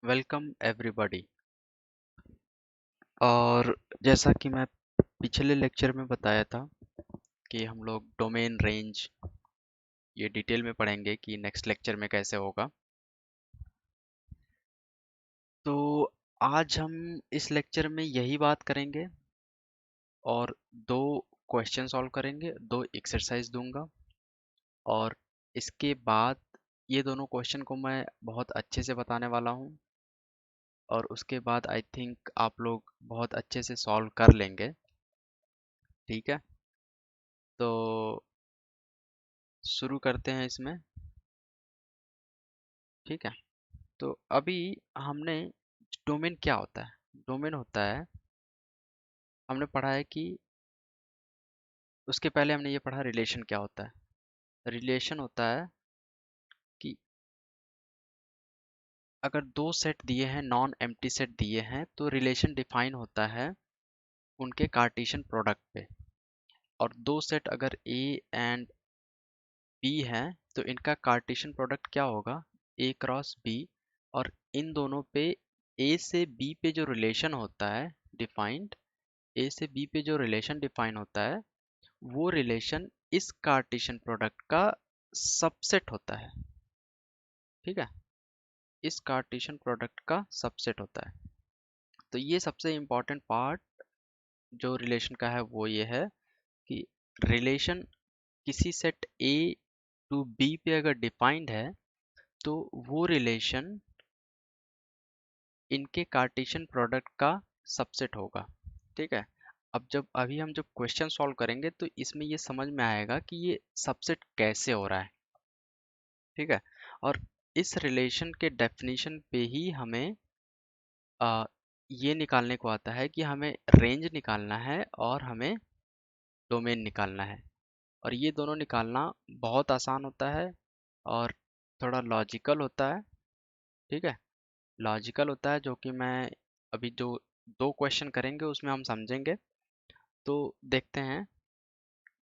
Welcome everybody. और जैसा कि मैं पिछले लेक्चर में बताया था कि हम लोग डोमेन रेंज ये डिटेल में पढ़ेंगे कि नेक्स्ट लेक्चर में कैसे होगा। तो आज हम इस लेक्चर में यही बात करेंगे और दो क्वेश्चन सॉल्व करेंगे, दो एक्सरसाइज दूंगा और इसके बाद ये दोनों क्वेश्चन को मैं बहुत अच्छे से बताने वाला हूँ और उसके बाद आई थिंक आप लोग बहुत अच्छे से सॉल्व कर लेंगे। ठीक है, तो शुरू करते हैं इसमें। ठीक है, तो अभी हमने डोमेन क्या होता है। डोमेन होता है, हमने पढ़ा है कि उसके पहले हमने ये पढ़ा रिलेशन क्या होता है। रिलेशन होता है कि अगर दो सेट दिए हैं, नॉन एम्प्टी सेट दिए हैं, तो रिलेशन डिफाइन होता है उनके कार्टेशियन प्रोडक्ट पे। और दो सेट अगर ए एंड बी हैं तो इनका कार्टेशियन प्रोडक्ट क्या होगा, ए क्रॉस बी। और इन दोनों पे ए से बी पे जो रिलेशन होता है डिफाइंड, ए से बी पे जो रिलेशन डिफाइन होता है वो रिलेशन इस कार्टेशियन प्रोडक्ट का सबसेट होता है। ठीक है, इस कार्टेशियन प्रोडक्ट का सबसेट होता है। तो ये सबसे इम्पोर्टेंट पार्ट जो रिलेशन का है वो ये है कि रिलेशन किसी सेट ए टू बी पे अगर डिफाइंड है तो वो रिलेशन इनके कार्टेशियन प्रोडक्ट का सबसेट होगा। ठीक है, अब जब क्वेश्चन सॉल्व करेंगे तो इसमें ये समझ में आएगा कि ये सबसेट कैसे हो रहा है। ठीक है, और इस रिलेशन के डेफिनेशन पे ही हमें आ, ये निकालने को आता है कि हमें रेंज निकालना है और हमें डोमेन निकालना है। और ये दोनों निकालना बहुत आसान होता है और थोड़ा लॉजिकल होता है। ठीक है, लॉजिकल होता है जो कि मैं अभी जो दो क्वेश्चन करेंगे उसमें हम समझेंगे। तो देखते हैं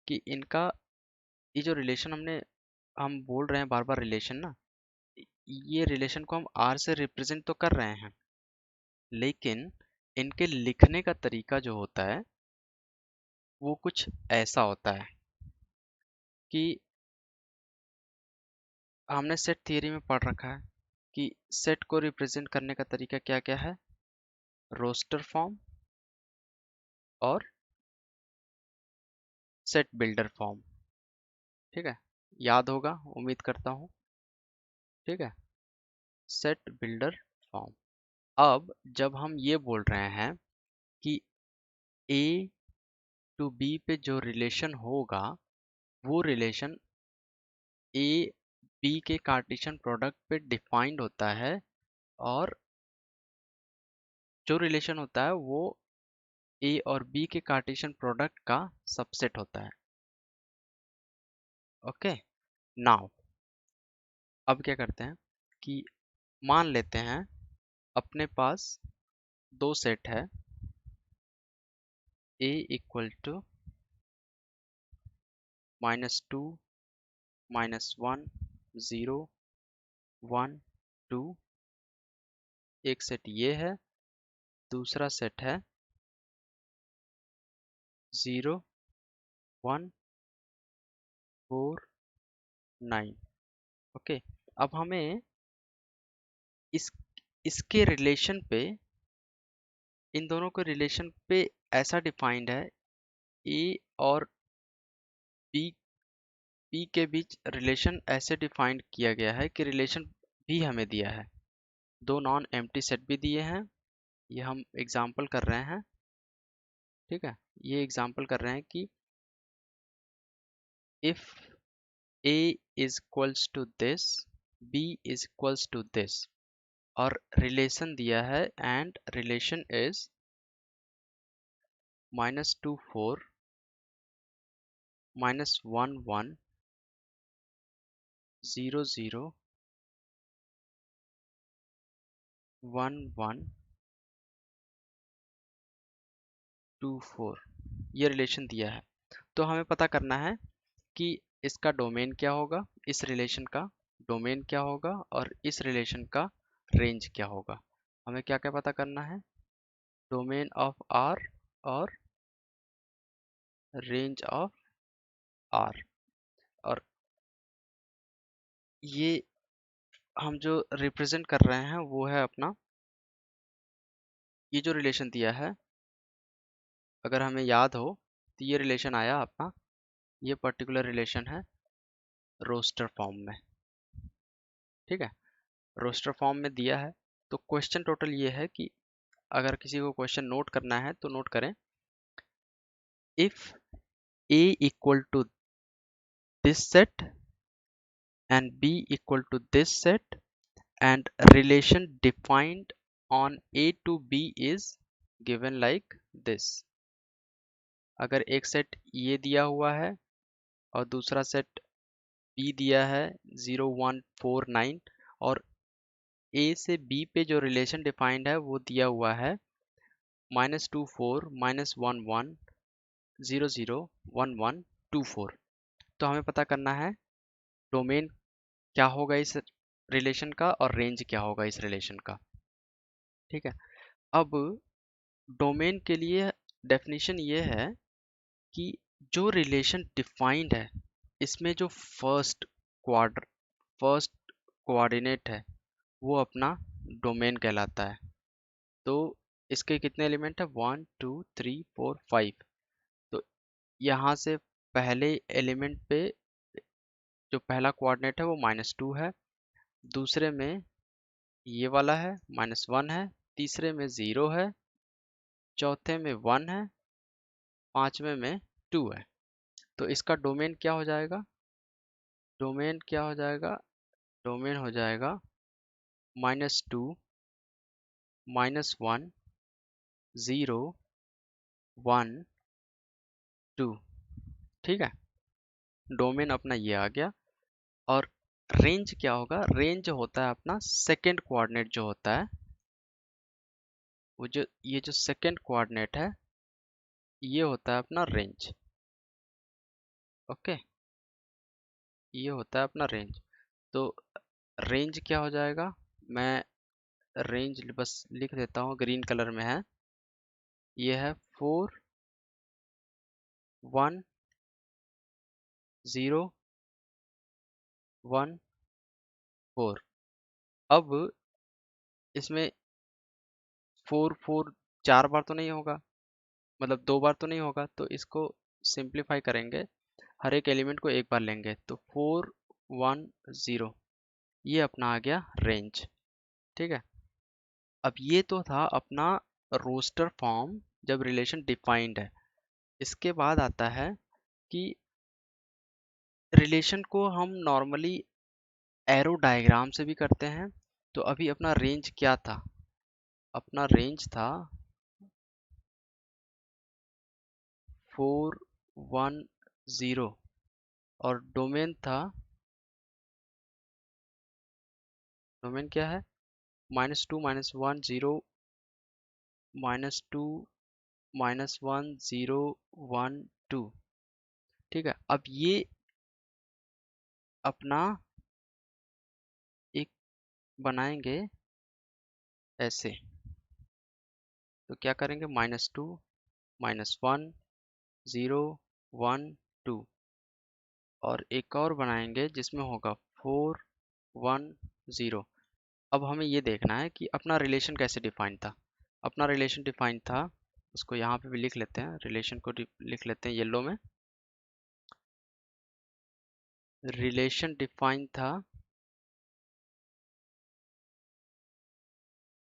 कि इनका ये जो रिलेशन हम बोल रहे हैं बार बार रिलेशन ना, ये रिलेशन को हम आर से रिप्रेजेंट तो कर रहे हैं, लेकिन इनके लिखने का तरीका जो होता है वो कुछ ऐसा होता है कि हमने सेट थियरी में पढ़ रखा है कि सेट को रिप्रेजेंट करने का तरीका क्या क्या है, रोस्टर फॉर्म और सेट बिल्डर फॉर्म। ठीक है, याद होगा उम्मीद करता हूँ। ठीक है, सेट बिल्डर फॉर्म। अब जब हम ये बोल रहे हैं कि ए टू बी पे जो रिलेशन होगा वो रिलेशन ए बी के कार्टेशियन प्रोडक्ट पे डिफाइंड होता है और जो रिलेशन होता है वो ए और बी के कार्टेशियन प्रोडक्ट का सबसेट होता है। ओके, नाउ अब क्या करते हैं कि मान लेते हैं अपने पास दो सेट है, ए इक्वल टू -2 -1 0 1 2। एक सेट ये है, दूसरा सेट है 0 1 4 9। ओके, अब हमें इस इसके रिलेशन पे, इन दोनों के रिलेशन पे ऐसा डिफाइंड है, ए और बी बी के बीच रिलेशन ऐसे डिफाइंड किया गया है कि रिलेशन भी हमें दिया है, दो नॉन एम्प्टी सेट भी दिए हैं। ये हम एग्जाम्पल कर रहे हैं। ठीक है, ये एग्जाम्पल कर रहे हैं कि if a is equals to this, b is equals to this, और रिलेशन दिया है एंड रिलेशन इज -2 4 -1 1 0 0 1 1 2 4। ये रिलेशन दिया है, तो हमें पता करना है कि इसका डोमेन क्या होगा, इस रिलेशन का डोमेन क्या होगा और इस रिलेशन का रेंज क्या होगा। हमें क्या क्या पता करना है, डोमेन ऑफ आर और रेंज ऑफ आर। और ये हम जो रिप्रेजेंट कर रहे हैं वो है अपना, ये जो रिलेशन दिया है, अगर हमें याद हो तो ये रिलेशन आया अपना, ये पर्टिकुलर रिलेशन है रोस्टर फॉर्म में। ठीक है, रोस्टर फॉर्म में दिया है। तो क्वेश्चन टोटल ये है कि अगर किसी को क्वेश्चन नोट करना है तो नोट करें, if a equal to this set and b equal to this set and relation defined on a to b is given like this। अगर एक सेट ये दिया हुआ है और दूसरा सेट b दिया है 0 1 4 9, और a से b पे जो रिलेशन डिफाइंड है वो दिया हुआ है -2 4 -1 1 0 0 1 1 2 4। तो हमें पता करना है डोमेन क्या होगा इस रिलेशन का और रेंज क्या होगा इस रिलेशन का। ठीक है, अब डोमेन के लिए डेफिनेशन ये है कि जो रिलेशन डिफाइंड है इसमें जो फर्स्ट कोऑर्डिनेट है वो अपना डोमेन कहलाता है। तो इसके कितने एलिमेंट है, 1 2 3 4 5। तो यहाँ से पहले एलिमेंट पे जो पहला कोऑर्डिनेट है वो -2 है, दूसरे में ये वाला है -1 है, तीसरे में 0 है, चौथे में 1 है, पांचवे में 2 है। तो इसका डोमेन क्या हो जाएगा, डोमेन क्या हो जाएगा, डोमेन हो जाएगा -2 -1 0 1 2। ठीक है, डोमेन अपना ये आ गया। और रेंज क्या होगा, रेंज होता है अपना सेकंड कोऑर्डिनेट जो होता है, वो जो ये जो सेकंड कोऑर्डिनेट है ये होता है अपना रेंज। ओके, ये होता है अपना रेंज। तो रेंज क्या हो जाएगा, मैं रेंज बस लिख देता हूँ, ग्रीन कलर में है, ये है 4 1 0 1 4। अब इसमें 4 4 4 बार तो नहीं होगा, मतलब 2 बार तो नहीं होगा, तो इसको सिंप्लीफाई करेंगे, हर एक एलिमेंट को एक बार लेंगे, तो 4 1 0, ये अपना आ गया रेंज। ठीक है, अब ये तो था अपना रोस्टर फॉर्म जब रिलेशन डिफाइंड है। इसके बाद आता है कि रिलेशन को हम नॉर्मली एरो डायग्राम से भी करते हैं। तो अभी अपना रेंज क्या था, अपना रेंज था 4 1 0, और डोमेन था, डोमेन क्या है, -2 -1 0 -2 -1 0 1 2। ठीक है, अब ये अपना एक बनाएंगे ऐसे। तो क्या करेंगे, -2 -1 0 1 2, और एक और बनाएंगे जिसमें होगा 4 1 0। अब हमें ये देखना है कि अपना रिलेशन कैसे डिफाइन था। अपना रिलेशन डिफाइन था, उसको यहाँ पे भी लिख लेते हैं, रिलेशन को लिख लेते हैं येलो में। रिलेशन डिफाइन था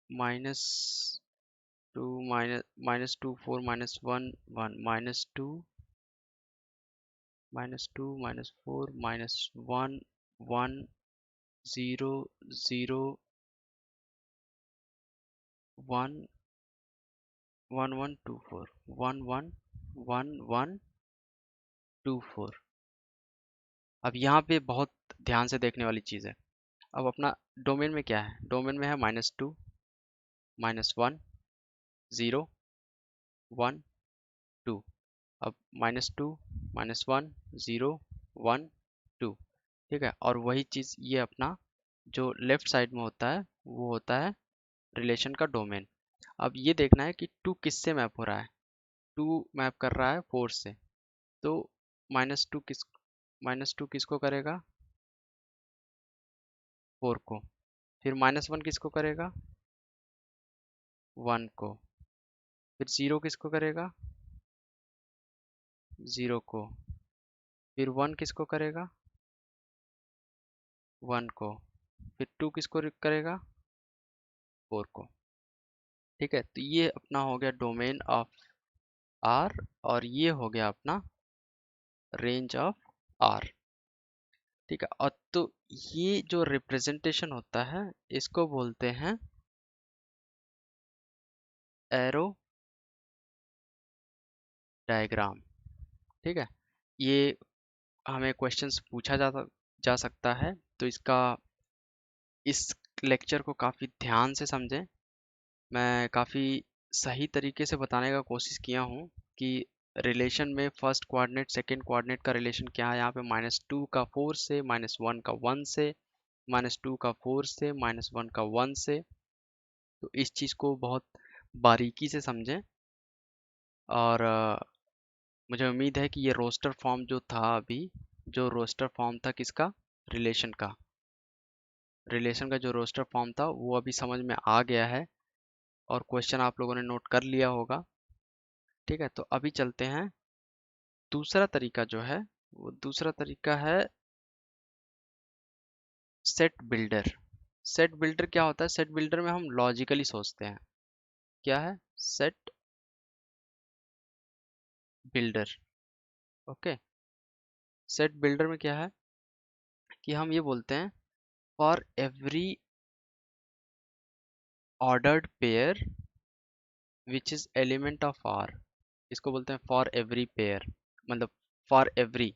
-2 -2 4 -1 1 -2 -2 -4 -1 1 0 0 1 1 1 2 4 1 1 1 1 2 4। अब यहाँ पे बहुत ध्यान से देखने वाली चीज़ है। अब अपना डोमेन में क्या है, डोमेन में है -2 -1 0 1 2। अब -2 -1 0 1 2। ठीक है, और वही चीज़ ये अपना जो लेफ्ट साइड में होता है वो होता है रिलेशन का डोमेन। अब ये देखना है कि टू किससे मैप हो रहा है। टू मैप कर रहा है फोर से, तो माइनस टू किसको करेगा, फोर को। फिर माइनस वन किसको करेगा, वन को। फिर जीरो किसको करेगा, जीरो को। फिर वन किसको करेगा, वन को। फिर टू किसको करेगा, फोर को। ठीक है, तो ये अपना हो गया डोमेन ऑफ आर, और ये हो गया अपना रेंज ऑफ आर। ठीक है, और तो ये जो रिप्रेजेंटेशन होता है इसको बोलते हैं एरो डायग्राम। ठीक है, ये हमें क्वेश्चंस पूछा जा सकता है, तो इसका इस लेक्चर को काफ़ी ध्यान से समझें। मैं काफ़ी सही तरीके से बताने का कोशिश किया हूँ कि रिलेशन में फर्स्ट कोऑर्डिनेट सेकंड कोऑर्डिनेट का रिलेशन क्या है। यहाँ पे -2 का 4 से, -1 का 1 से, -2 का 4 से, -1 का 1 से। तो इस चीज़ को बहुत बारीकी से समझें। और मुझे उम्मीद है कि ये रोस्टर फॉर्म जो था अभी, जो रोस्टर फॉर्म था किसका, रिलेशन का, रिलेशन का जो रोस्टर फॉर्म था वो अभी समझ में आ गया है, और क्वेश्चन आप लोगों ने नोट कर लिया होगा। ठीक है, तो अभी चलते हैं। दूसरा तरीका जो है, वो दूसरा तरीका है सेट बिल्डर। सेट बिल्डर क्या होता है, सेट बिल्डर में हम लॉजिकली सोचते हैं। क्या है, set builder. Okay, set builder में क्या है कि हम ये बोलते हैं for every ordered pair which is element of R. इसको बोलते हैं फॉर एवरी पेयर, मतलब for every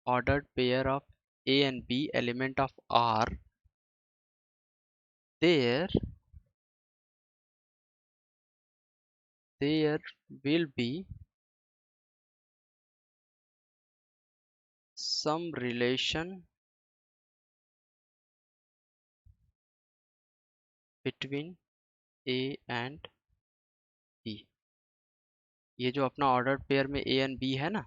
ordered pair of A and B element of R, there there will be some relation between A and B। ये जो अपना ordered pair में A and B है ना,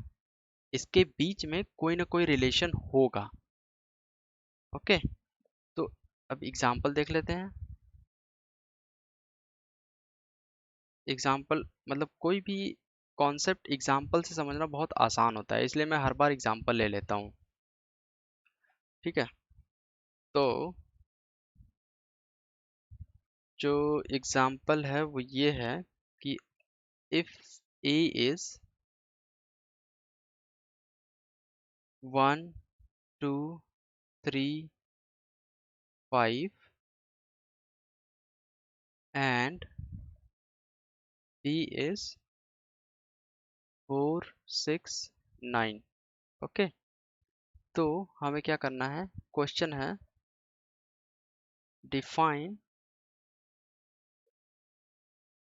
इसके बीच में कोई ना कोई रिलेशन होगा। ओके, तो अब एग्जांपल देख लेते हैं। एग्जांपल मतलब कोई भी कॉन्सेप्ट एग्जांपल से समझना बहुत आसान होता है, इसलिए मैं हर बार एग्जांपल ले लेता हूँ। ठीक है, तो जो एग्जांपल है वो ये है कि if A is 1, 2, 3, 5 and B is 4, 6, 9। Okay, तो हमें क्या करना है, क्वेश्चन है डिफाइन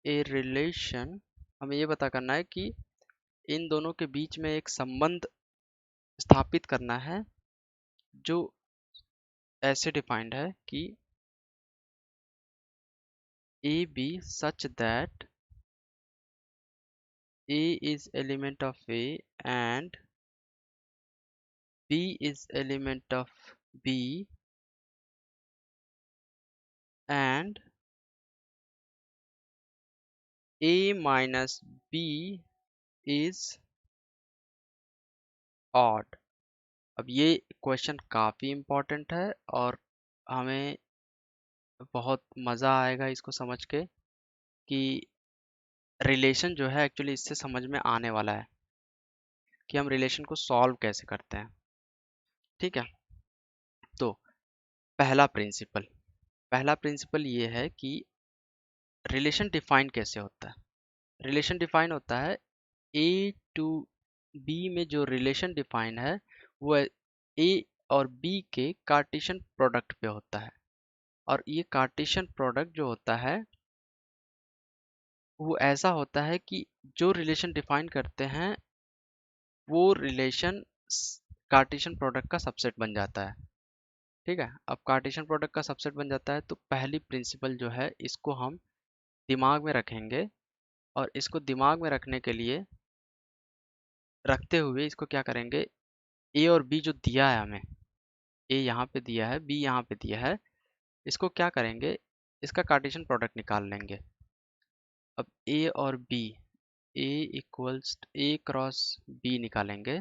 ए रिलेशन। हमें ये पता करना है कि इन दोनों के बीच में एक संबंध स्थापित करना है, जो ऐसे डिफाइंड है कि A B such that A is element of A and B is element of B and A minus B is odd। अब ये क्वेश्चन काफ़ी इम्पोर्टेंट है, और हमें बहुत मज़ा आएगा इसको समझ के कि रिलेशन जो है एक्चुअली इससे समझ में आने वाला है कि हम रिलेशन को सॉल्व कैसे करते हैं। ठीक है, तो पहला प्रिंसिपल ये है कि रिलेशन डिफाइन कैसे होता है। रिलेशन डिफाइन होता है ए टू बी में जो रिलेशन डिफाइन है वो ए और बी के कार्टेशियन प्रोडक्ट पे होता है। और ये कार्टेशियन प्रोडक्ट जो होता है वो ऐसा होता है कि जो रिलेशन डिफाइन करते हैं वो रिलेशन कार्टेशियन प्रोडक्ट का सबसेट बन जाता है। ठीक है। अब कार्टेशियन प्रोडक्ट का सबसेट बन जाता है, तो पहली प्रिंसिपल जो है इसको हम दिमाग में रखेंगे, और इसको दिमाग में रखने के लिए रखते हुए इसको क्या करेंगे, ए और बी जो दिया है हमें, ए यहाँ पे दिया है, बी यहाँ पे दिया है, इसको क्या करेंगे, इसका कार्टेशियन प्रोडक्ट निकाल लेंगे। अब ए और B, A equals a cross B निकालेंगे।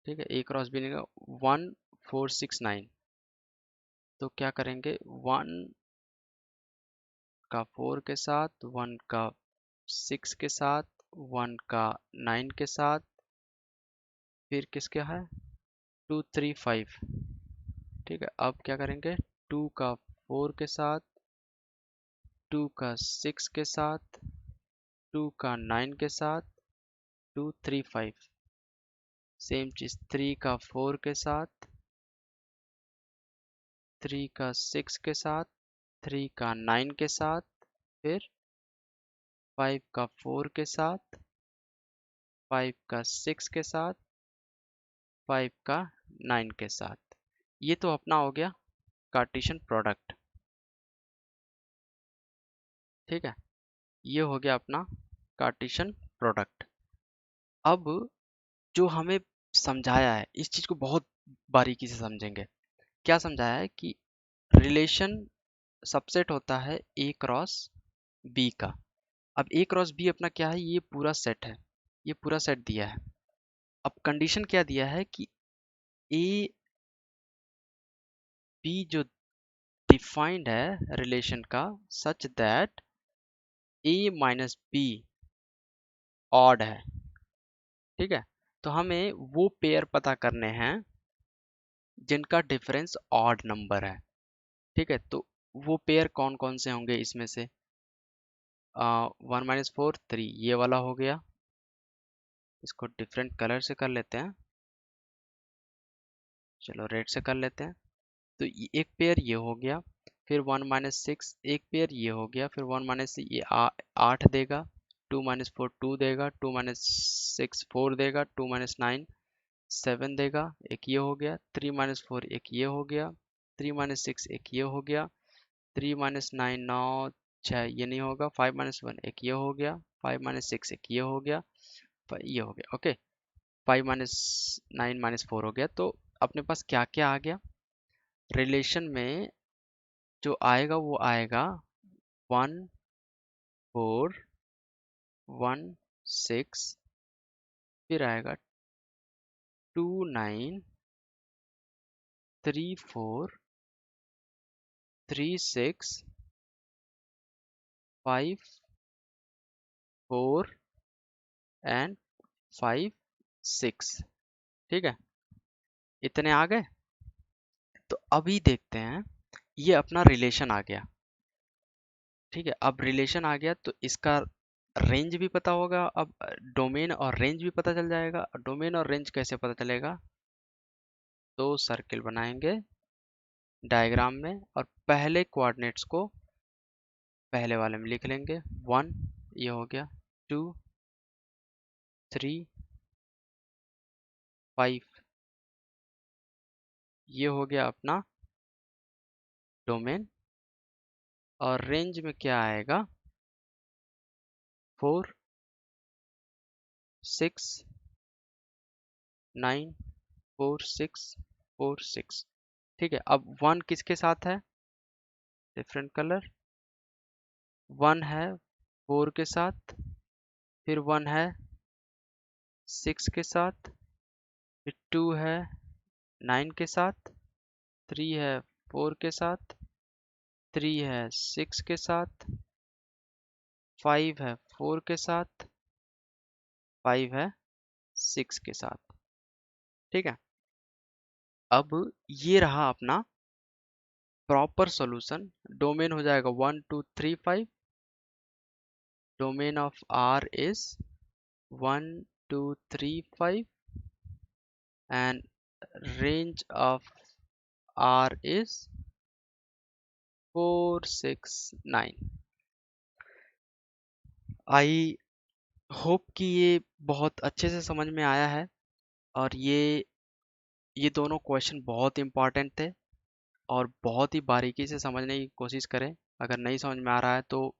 ठीक है, ए क्रॉस बी निकाल 1469। तो क्या करेंगे, 1 का 4 के साथ, 1 का 6 के साथ, 1 का 9 के साथ, फिर किसके है 235। ठीक है, अब क्या करेंगे, 2 का 4 के साथ, 2 का 6 के साथ, 2 का 9 के साथ, 235। सेम चीज 3 का 4 के साथ, 3 का 6 के साथ, 3 का 9 के साथ, फिर 5 का 4 के साथ, 5 का 6 के साथ, 5 का 9 के साथ। ये तो अपना हो गया कार्टेशियन प्रोडक्ट। ठीक है, ये हो गया अपना कार्टेशियन प्रोडक्ट। अब जो हमें समझाया है इस चीज को बहुत बारीकी से समझेंगे। क्या समझाया है कि रिलेशन सबसेट होता है ए क्रॉस बी का। अब ए क्रॉस बी अपना क्या है, ये पूरा सेट है, ये पूरा सेट दिया है। अब कंडीशन क्या दिया है कि ए बी जो डिफाइंड है रिलेशन का, such that A minus B odd है। ठीक है, तो हमें वो पेयर पता करने हैं जिनका डिफरेंस ऑड नंबर है। ठीक है, तो वो पेयर कौन कौन से होंगे इसमें से, 1 - 4 3, ये वाला हो गया। इसको डिफरेंट कलर से कर लेते हैं, चलो रेड से कर लेते हैं। तो एक पेयर ये हो गया, फिर 1 - 6 एक पेयर ये हो गया, फिर 1 - ये 8 देगा, 2 - 4 2 देगा, 2 - 6 4 देगा, 2 - 9 7 देगा, एक ये हो गया, 3 - 4 एक ये हो गया, 3 - 6 एक ये हो गया, 3 - 9 9 6 ये नहीं होगा, 5 - 1 एक ये हो गया, 5 - 6 एक ये हो गया, ये हो गया। ओके, 5 - 9 - 4 हो गया। तो अपने पास क्या क्या आ गया रिलेशन में, जो आएगा वो आएगा 1 4 1 6, फिर आएगा 2 9 3 4 3 6 5 4 एंड 5 6। ठीक है, इतने आ गए। तो अभी देखते हैं, ये अपना रिलेशन आ गया। ठीक है, अब रिलेशन आ गया तो इसका रेंज भी पता होगा। अब डोमेन और रेंज भी पता चल जाएगा। डोमेन और रेंज कैसे पता चलेगा, तो सर्किल बनाएंगे डायग्राम में, और पहले कोऑर्डिनेट्स को पहले वाले में लिख लेंगे। 1 ये हो गया, 2 3 5 ये हो गया अपना डोमेन। और रेंज में क्या आएगा, 4 6 9 4 6 4 6। ठीक है, अब 1 किसके साथ है, डिफरेंट कलर, 1 है 4 के साथ, फिर 1 है 6 के साथ, फिर 2 है 9 के साथ, 3 है 4 के साथ, 3 है 6 के साथ, 5 है 4 के साथ, 5 है 6 के साथ। ठीक है, अब ये रहा अपना प्रॉपर सॉल्यूशन। डोमेन हो जाएगा 1 2 3 5। Domain of R is 1 2 3 5 and range of R is 4 6 9। I hope कि ये बहुत अच्छे से समझ में आया है। और ये दोनों क्वेश्चन बहुत इंपॉर्टेंट थे। और बहुत ही बारीकी से समझने की कोशिश करें। अगर नहीं समझ में आ रहा है तो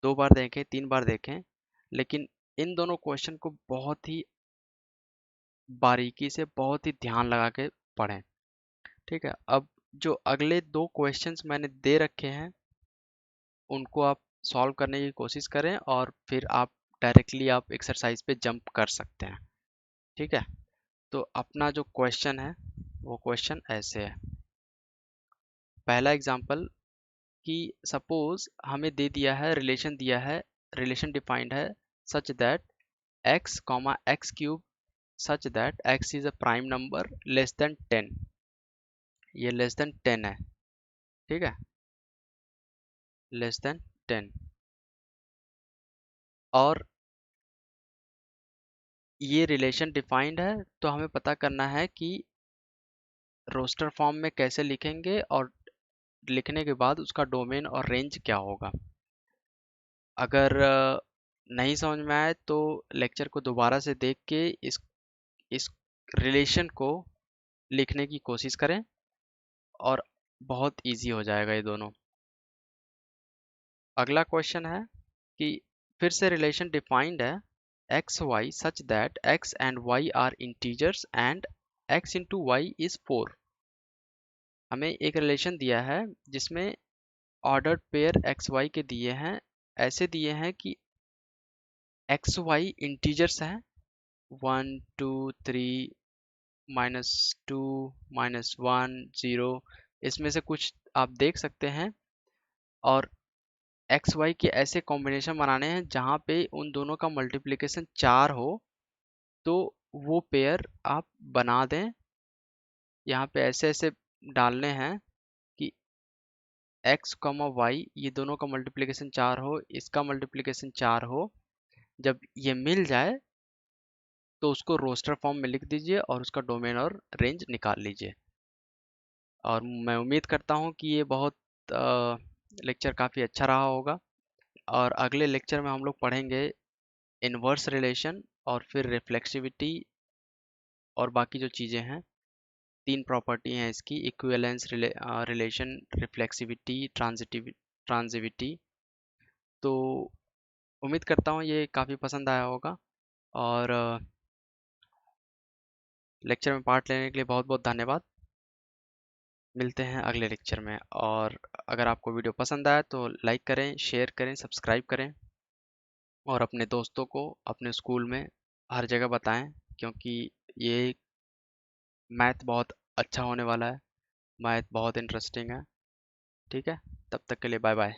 2 बार देखें, 3 बार देखें, लेकिन इन दोनों क्वेश्चन को बहुत ही बारीकी से, बहुत ही ध्यान लगा के पढ़ें। ठीक है, अब जो अगले 2 क्वेश्चंस मैंने दे रखे हैं उनको आप सॉल्व करने की कोशिश करें और फिर आप डायरेक्टली आप एक्सरसाइज पे जंप कर सकते हैं। ठीक है, तो अपना जो क्वेश्चन है वो क्वेश्चन ऐसे है। पहला एग्जांपल कि सपोज हमें दे दिया है, रिलेशन दिया है, रिलेशन डिफाइंड है such that x comma x cube such that x is a prime number less than 10। ये लेस देन 10 है। ठीक है, लेस देन 10। और ये रिलेशन डिफाइंड है तो हमें पता करना है कि रोस्टर फॉर्म में कैसे लिखेंगे और लिखने के बाद उसका डोमेन और रेंज क्या होगा। अगर नहीं समझ में आए तो लेक्चर को दोबारा से देख के इस रिलेशन को लिखने की कोशिश करें और बहुत इजी हो जाएगा ये दोनों। अगला क्वेश्चन है कि फिर से रिलेशन डिफाइंड है X Y such that X and Y are integers and X into Y is 4। हमें एक रिलेशन दिया है जिसमें ऑर्डर्ड पेयर एक्स वाई के दिए हैं, ऐसे दिए हैं कि एक्स वाई इंटीजर्स हैं, 1 2 3 -2 -1 0, इसमें से कुछ आप देख सकते हैं। और एक्स वाई के ऐसे कॉम्बिनेशन बनाने हैं जहाँ पे उन दोनों का मल्टीप्लिकेशन 4 हो, तो वो पेयर आप बना दें। यहाँ पे ऐसे ऐसे डालने हैं कि एक्स कॉमा वाई ये दोनों का मल्टीप्लिकेशन 4 हो, इसका मल्टीप्लिकेशन 4 हो। जब ये मिल जाए तो उसको रोस्टर फॉर्म में लिख दीजिए और उसका डोमेन और रेंज निकाल लीजिए। और मैं उम्मीद करता हूँ कि ये बहुत लेक्चर काफ़ी अच्छा रहा होगा। और अगले लेक्चर में हम लोग पढ़ेंगे इनवर्स रिलेशन और फिर रिफ्लेक्सिविटी और बाकी जो चीज़ें हैं। 3 प्रॉपर्टी हैं इसकी, इक्विवेलेंस रिलेशन, रिफ्लेक्सिविटी, ट्रांजिटिविटी। तो उम्मीद करता हूँ ये काफ़ी पसंद आया होगा। और लेक्चर में पार्ट लेने के लिए बहुत बहुत धन्यवाद। मिलते हैं अगले लेक्चर में। और अगर आपको वीडियो पसंद आया तो लाइक करें, शेयर करें, सब्सक्राइब करें और अपने दोस्तों को अपने स्कूल में हर जगह बताएं, क्योंकि ये मैथ बहुत अच्छा होने वाला है। मैथ बहुत इंटरेस्टिंग है। ठीक है, तब तक के लिए बाय बाय।